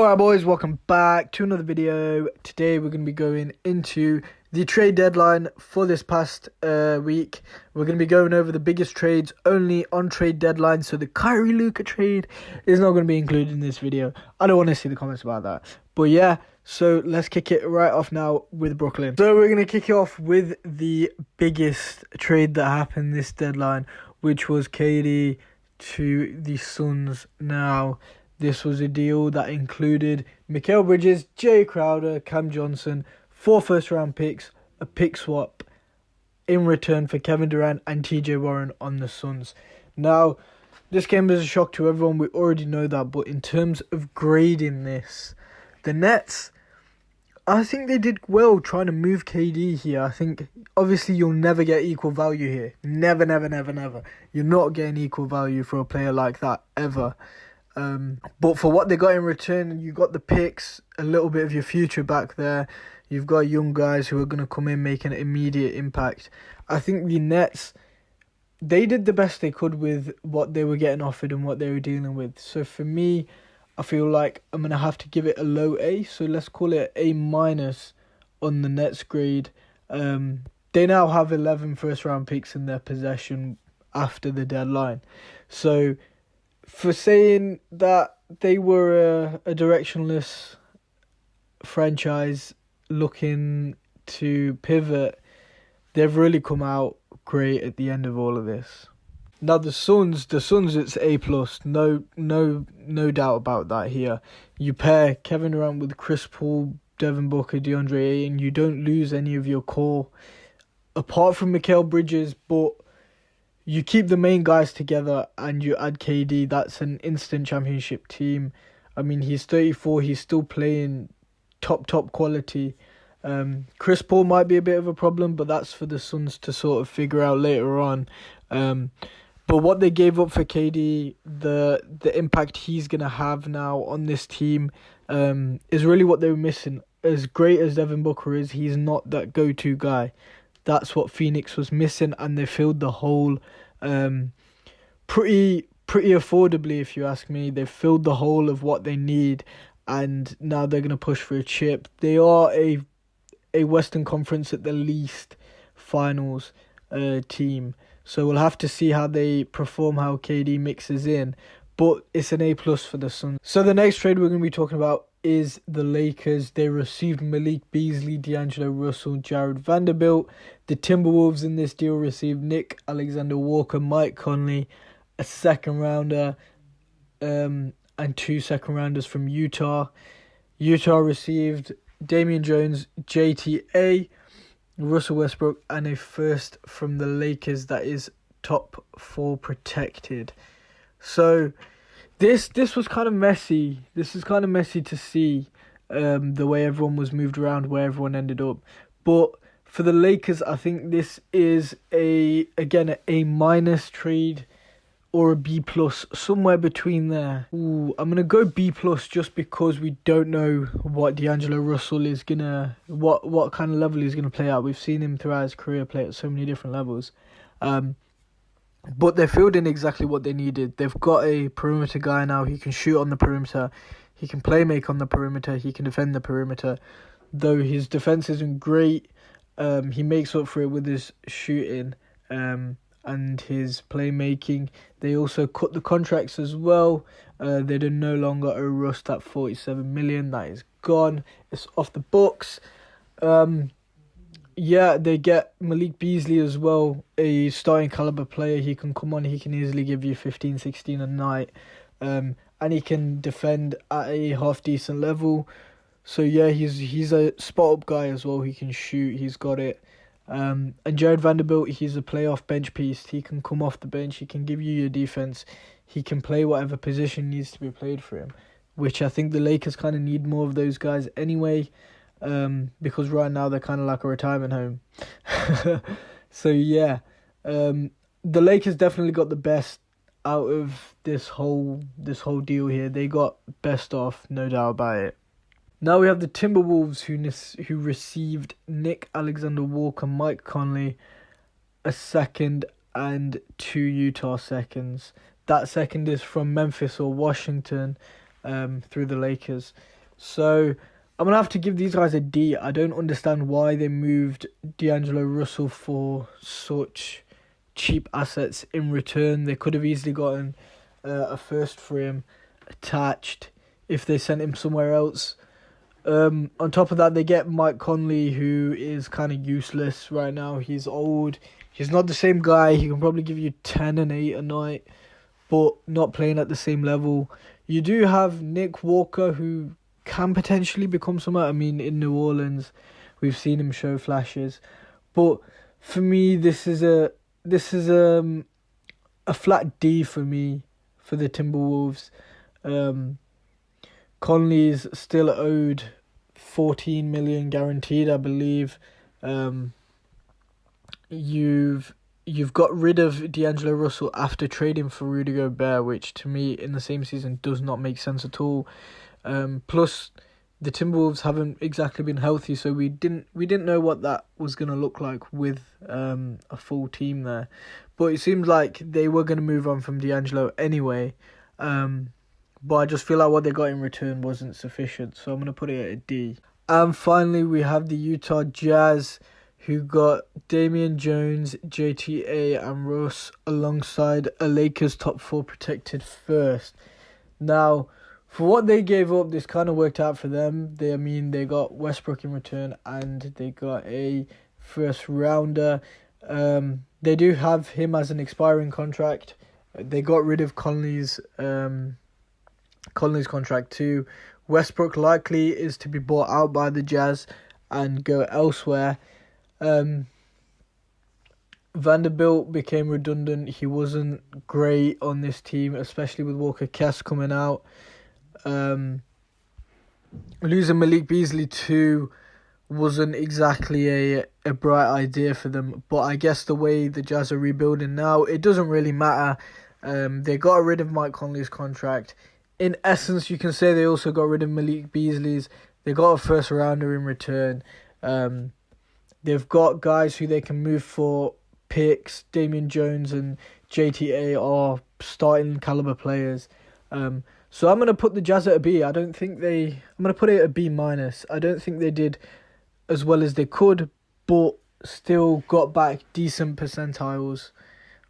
Alright boys, welcome back to another video. Today we're going to be going into the trade deadline for this past week. We're going to be going over the biggest trades only on trade deadline. So the Kyrie Luka trade is not going to be included in this video. I don't want to see the comments about that. But yeah, so let's kick it right off now with Brooklyn. So we're going to kick it off with the biggest trade that happened this deadline, which was KD to the Suns. Now, this was a deal that included Mikal Bridges, Jay Crowder, Cam Johnson, 4 first-round picks, a pick swap in return for Kevin Durant and TJ Warren on the Suns. Now, this came as a shock to everyone. We already know that. But in terms of grading this, the Nets, I think they did well trying to move KD here. I think, obviously, you'll never get equal value here. Never. You're not getting equal value for a player like that, ever. But for what they got in return, you got the picks, a little bit of your future back there. You've got young guys who are going to come in, make an immediate impact. I think the Nets, they did the best they could with what they were getting offered and what they were dealing with. So for me, I feel like I'm going to have to give it a low A. So let's call it A- on the Nets grade. They now have 11 first-round picks in their possession after the deadline. So for saying that they were a directionless franchise looking to pivot, they've really come out great at the end of all of this. Now the Suns, it's A+, no doubt about that here. You pair Kevin Durant with Chris Paul, Devin Booker, DeAndre Ayton, you don't lose any of your core, apart from Mikal Bridges, but you keep the main guys together and you add KD. That's an instant championship team. I mean, he's 34. He's still playing top quality. Chris Paul might be a bit of a problem, but that's for the Suns to sort of figure out later on. But what they gave up for KD, the impact he's going to have now on this team is really what they were missing. As great as Devin Booker is, he's not that go-to guy. That's what Phoenix was missing, and they filled the hole pretty affordably, if you ask me. They filled the hole of what they need, and now they're going to push for a chip. They are a Western Conference at the least finals team, so we'll have to see how they perform, how KD mixes in, but it's an A+ for the Suns. So the next trade we're going to be talking about is the Lakers. They received Malik Beasley, D'Angelo Russell, Jared Vanderbilt. The Timberwolves in this deal received Nick Alexander-Walker, Mike Conley, a second rounder, and 2 second rounders from Utah. Utah received Damian Jones, JTA, Russell Westbrook, and a first from the Lakers that is top 4 protected. So This was kind of messy. This is kind of messy to see the way everyone was moved around, where everyone ended up. But for the Lakers, I think this is an A- trade or a B+, somewhere between there. Ooh, I'm going to go B+ just because we don't know what D'Angelo Russell is going to, what kind of level he's going to play at. We've seen him throughout his career play at so many different levels. But they filled in exactly what they needed. They've got a perimeter guy now. He can shoot on the perimeter. He can play make on the perimeter. He can defend the perimeter. Though his defense isn't great, he makes up for it with his shooting and his playmaking. They also cut the contracts as well. They no longer owe Russ that $47 million. That is gone. It's off the books. Yeah, they get Malik Beasley as well, a starting caliber player. He can come on, he can easily give you 15, 16 a night. And he can defend at a half-decent level. So yeah, he's a spot-up guy as well. He can shoot, he's got it. And Jared Vanderbilt, he's a playoff bench piece. He can come off the bench, he can give you your defense. He can play whatever position needs to be played for him, which I think the Lakers kind of need more of those guys anyway. Because right now they're kind of like a retirement home. So yeah, the Lakers definitely got the best out of this whole deal here. They got best off, no doubt about it. Now we have the Timberwolves who received Nick Alexander-Walker, Mike Conley, a second and 2 Utah seconds. That second is from Memphis or Washington. through the Lakers. So I'm going to have to give these guys a D. I don't understand why they moved D'Angelo Russell for such cheap assets in return. They could have easily gotten a first for him attached if they sent him somewhere else. On top of that, they get Mike Conley, who is kind of useless right now. He's old. He's not the same guy. He can probably give you 10 and 8 a night, but not playing at the same level. You do have Nick Walker, who can potentially become something. I mean, in New Orleans, we've seen him show flashes. But for me, this is a flat D for me for the Timberwolves. Conley's still owed 14 million guaranteed, I believe. You've got rid of D'Angelo Russell after trading for Rudy Gobert, which to me in the same season does not make sense at all. Plus, the Timberwolves haven't exactly been healthy, so we didn't know what that was going to look like with a full team there. But it seems like they were going to move on from D'Angelo anyway. But I just feel like what they got in return wasn't sufficient, so I'm going to put it at a D. And finally, we have the Utah Jazz, who got Damian Jones, JTA, and Russ alongside a Lakers top 4 protected first. Now, for what they gave up, this kind of worked out for them. They got Westbrook in return, and they got a first rounder. They do have him as an expiring contract. They got rid of Conley's contract too. Westbrook likely is to be bought out by the Jazz and go elsewhere. Vanderbilt became redundant. He wasn't great on this team, especially with Walker Kess coming out. Losing Malik Beasley too wasn't exactly a bright idea for them, but I guess the way the Jazz are rebuilding now, it doesn't really matter. They got rid of Mike Conley's contract. In essence, you can say they also got rid of Malik Beasley's. They got a first rounder in return. They've got guys who they can move for picks. Damian Jones and JTA are starting caliber players. So I'm going to put the Jazz at a B. I'm going to put it at a B minus. I don't think they did as well as they could, but still got back decent percentiles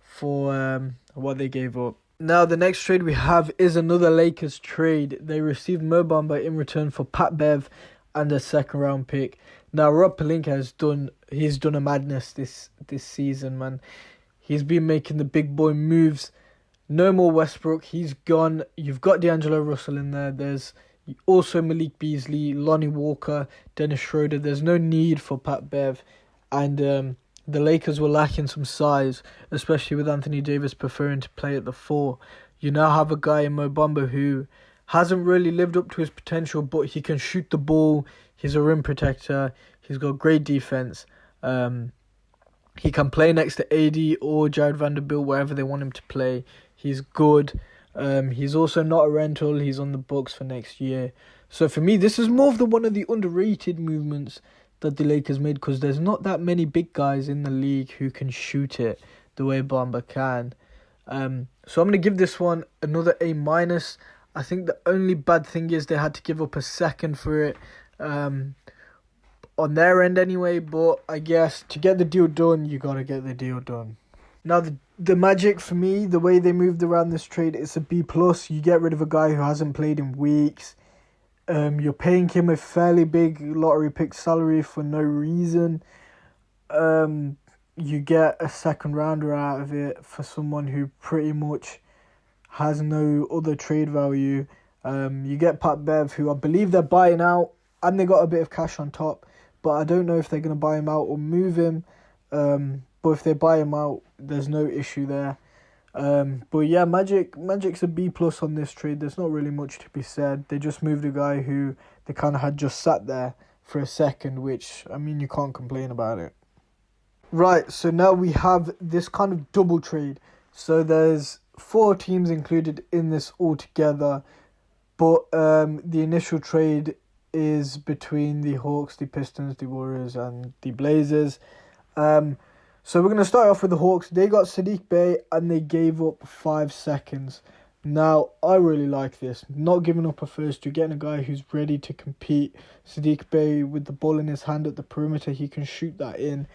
for what they gave up. Now, the next trade we have is another Lakers trade. They received Mo Bamba in return for Pat Bev and a second round pick. Now, Rob Pelinka has done a madness this season, man. He's been making the big boy moves. No more Westbrook. He's gone. You've got D'Angelo Russell in there. There's also Malik Beasley, Lonnie Walker, Dennis Schroeder. There's no need for Pat Bev. And the Lakers were lacking some size, especially with Anthony Davis preferring to play at the 4. You now have a guy in Mo Bamba who hasn't really lived up to his potential, but he can shoot the ball. He's a rim protector. He's got great defense. He can play next to AD or Jared Vanderbilt, wherever they want him to play. He's good. He's also not a rental. He's on the books for next year. So for me, this is more of one of the underrated movements that the Lakers made, because there's not that many big guys in the league who can shoot it the way Bamba can. So I'm going to give this one another A minus. I think the only bad thing is they had to give up a second for it on their end anyway, but I guess to get the deal done, you got to get the deal done. Now, the Magic, for me, the way they moved around this trade, it's a B+. You get rid of a guy who hasn't played in weeks. You're paying him a fairly big lottery pick salary for no reason. You get a second rounder out of it for someone who pretty much has no other trade value. You get Pat Bev, who I believe they're buying out, and they got a bit of cash on top, but I don't know if they're going to buy him out or move him. But if they buy him out, there's no issue there. But yeah, Magic's a B+ on this trade. There's not really much to be said. They just moved a guy who they kind of had just sat there for a second, which, I mean, you can't complain about it. Right, so now we have this kind of double trade. So there's 4 teams included in this altogether, but the initial trade is between the Hawks, the Pistons, the Warriors, and the Blazers. So we're going to start off with the Hawks. They got Sadiq Bey and they gave up 5 seconds. Now, I really like this. Not giving up a first, you're getting a guy who's ready to compete. Sadiq Bey, with the ball in his hand at the perimeter, he can shoot that in.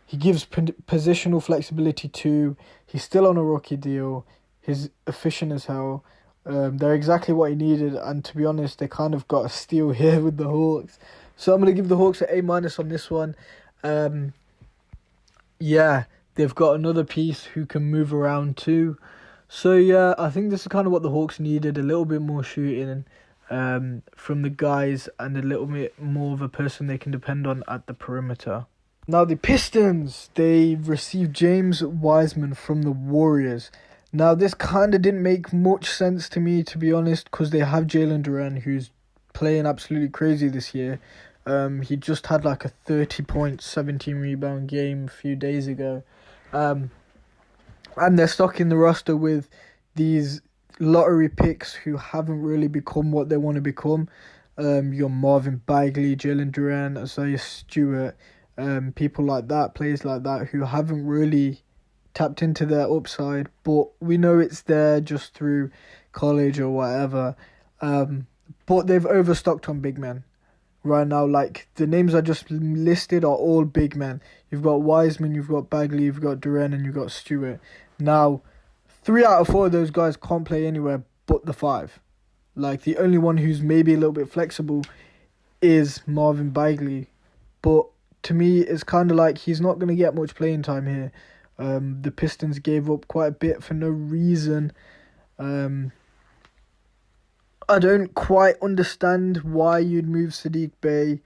He gives positional flexibility too. He's still on a rookie deal. He's efficient as hell. They're exactly what he needed, and to be honest, they kind of got a steal here with the Hawks. So I'm going to give the Hawks an A- on this one. Yeah, they've got another piece who can move around too. So yeah, I think this is kind of what the Hawks needed, a little bit more shooting from the guys and a little bit more of a person they can depend on at the perimeter. Now the Pistons, they received James Wiseman from the Warriors. Now this kind of didn't make much sense to me, to be honest, because they have Jalen Duran, who's playing absolutely crazy this year. He just had like a 30-point, 17-rebound game a few days ago. And they're stocking the roster with these lottery picks who haven't really become what they want to become. Your Marvin Bagley, Jalen Duran, Isaiah Stewart, people like that, players like that who haven't really tapped into their upside, but we know it's there just through college or whatever. But they've overstocked on big men right now. Like, the names I just listed are all big men. You've got Wiseman, you've got Bagley, you've got Duran, and you've got Stewart. Now, 3 out of 4 of those guys can't play anywhere but the 5. Like, the only one who's maybe a little bit flexible is Marvin Bagley. But to me, it's kind of like he's not going to get much playing time here. The Pistons gave up quite a bit for no reason. I don't quite understand why you'd move Sadiq Bey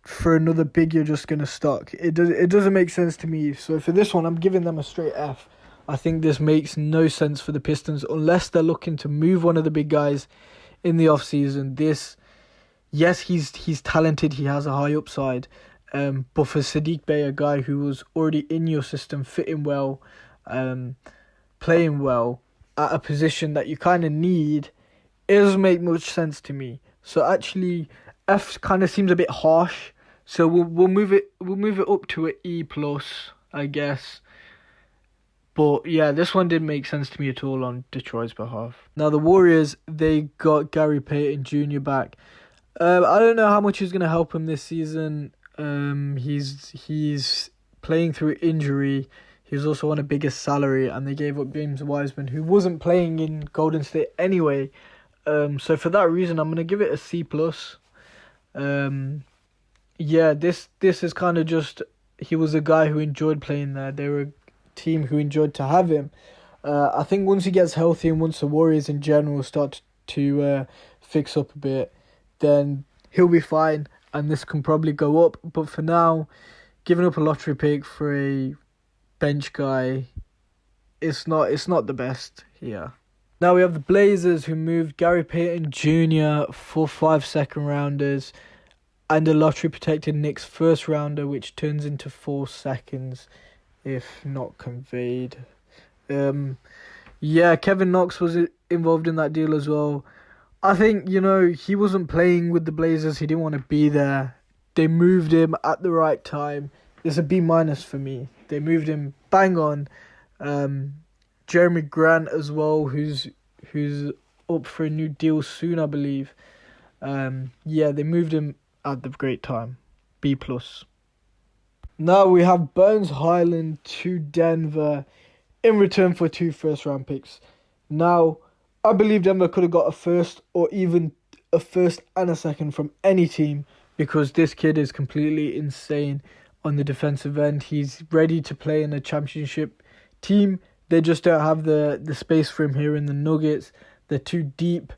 for another big you're just going to stock. It doesn't make sense to me. So for this one, I'm giving them a straight F. I think this makes no sense for the Pistons unless they're looking to move one of the big guys in the offseason. Yes, he's talented. He has a high upside. But for Sadiq Bey, a guy who was already in your system, fitting well, playing well, at a position that you kind of need, it doesn't make much sense to me. So actually, F kind of seems a bit harsh. So we'll move it up to an E+, I guess. But yeah, this one didn't make sense to me at all on Detroit's behalf. Now the Warriors, they got Gary Payton Jr. back. I don't know how much he's going to help him this season. He's playing through injury. He was also on a bigger salary, and they gave up James Wiseman, who wasn't playing in Golden State anyway. So for that reason, I'm gonna give it a C+. Yeah, this is kind of just, he was a guy who enjoyed playing there. They were a team who enjoyed to have him. I think once he gets healthy and once the Warriors in general start to fix up a bit, then he'll be fine, and this can probably go up. But for now, giving up a lottery pick for a bench guy, it's not the best here. Now we have the Blazers, who moved Gary Payton Jr. for 5 second-rounders and a lottery-protected Knicks first-rounder, which turns into 4 seconds if not conveyed. Yeah, Kevin Knox was involved in that deal as well. I think, he wasn't playing with the Blazers. He didn't want to be there. They moved him at the right time. It's a B- for me. They moved him bang on. Jeremy Grant as well, who's up for a new deal soon, I believe. Yeah, they moved him at the great time. B+. Now we have Bones Highland to Denver in return for 2 first-round picks. Now, I believe Denver could have got a first or even a first and a second from any team, because this kid is completely insane on the defensive end. He's ready to play in a championship team. They just don't have the space for him here in the Nuggets. They're too deep.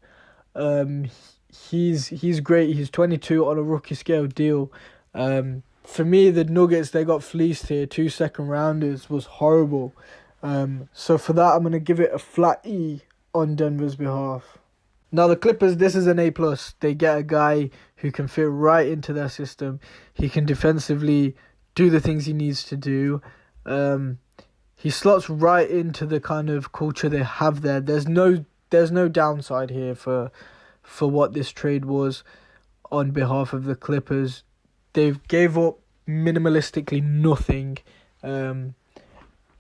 He's great. He's 22 on a rookie scale deal. For me, the Nuggets, they got fleeced here. 2 second-rounders was horrible. So for that, I'm going to give it a flat E on Denver's behalf. Now the Clippers, this is an A+. They get a guy who can fit right into their system. He can defensively do the things he needs to do. He slots right into the kind of culture they have there. There's no downside here for what this trade was on behalf of the Clippers. They gave up minimalistically nothing.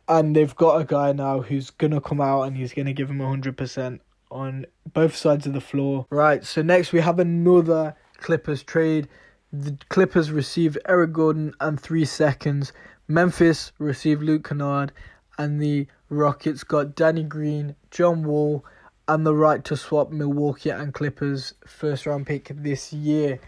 And they've got a guy now who's going to come out and he's going to give him 100% on both sides of the floor. Right, so next we have another Clippers trade. The Clippers received Eric Gordon and 3 seconds. Memphis received Luke Kennard. And the Rockets got Danny Green, John Wall, and the right to swap Milwaukee and Clippers first round pick this year.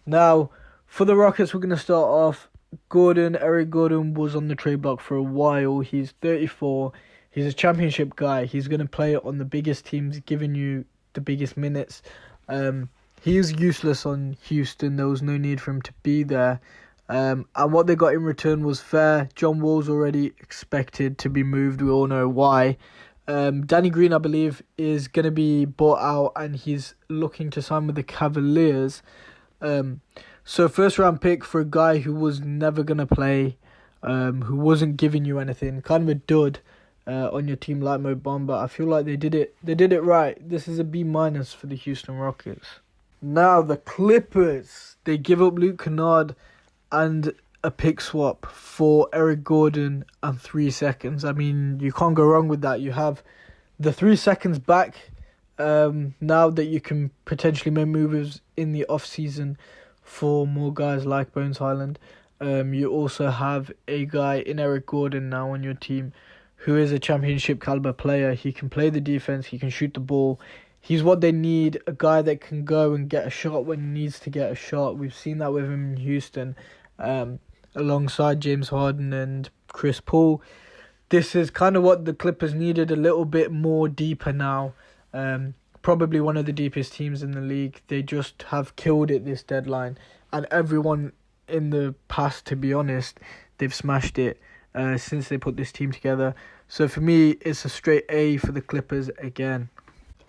Now, for the Rockets, we're going to start off. Eric Gordon was on the trade block for a while. He's 34. He's a championship guy. He's going to play on the biggest teams, giving you the biggest minutes. He is useless on Houston. There was no need for him to be there. And what they got in return was fair. John Wall's already expected to be moved. We all know why. Danny Green, I believe, is going to be bought out and he's looking to sign with the Cavaliers. So first round pick for a guy who was never going to play, who wasn't giving you anything. Kind of a dud on your team like Mo Bamba. I feel like they did it right. This is a B- for the Houston Rockets. Now the Clippers, they give up Luke Kennard and a pick swap for Eric Gordon and 3 seconds. I mean, you can't go wrong with that. You have the 3 seconds back now that you can potentially make moves in the off-season for more guys like Bones Highland. You also have a guy in Eric Gordon now on your team who is a championship caliber player. He can play the defense. He can shoot the ball. He's what they need, a guy that can go and get a shot when he needs to get a shot. We've seen that with him in Houston. Alongside James Harden and Chris Paul. This is kind of what the Clippers needed, a little bit more deeper now. Probably one of the deepest teams in the league. They just have killed it this deadline. And everyone in the past, to be honest, they've smashed it since they put this team together. So for me, it's a straight A for the Clippers again.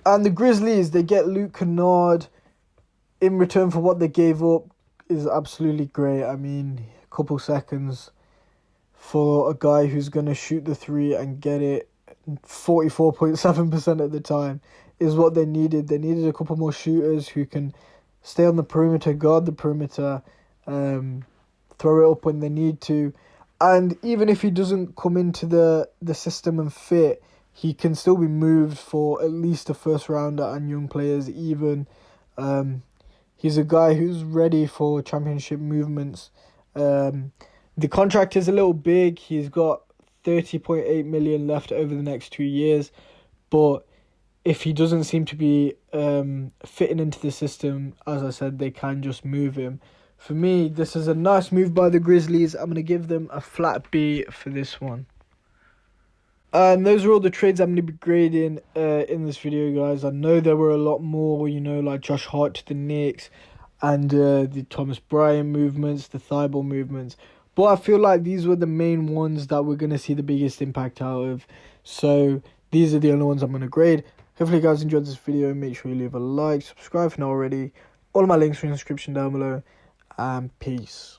And the Grizzlies, they get Luke Kennard in return for what they gave up. Is absolutely great. I mean, a couple seconds for a guy who's going to shoot the 3 and get it 44.7% at the time is what they needed. They needed a couple more shooters who can stay on the perimeter, guard the perimeter, throw it up when they need to. And even if he doesn't come into the system and fit, he can still be moved for at least a first rounder and young players even. He's a guy who's ready for championship movements. The contract is a little big. He's got $30.8 million left over the next 2 years. But if he doesn't seem to be fitting into the system, as I said, they can just move him. For me, this is a nice move by the Grizzlies. I'm going to give them a flat B for this one. And those are all the trades I'm going to be grading in this video, guys. I know there were a lot more, like Josh Hart to the Knicks and the Thomas Bryant movements, the Thibault movements. But I feel like these were the main ones that we're going to see the biggest impact out of. So these are the only ones I'm going to grade. Hopefully you guys enjoyed this video. Make sure you leave a like, subscribe if not already. All of my links are in the description down below. And peace.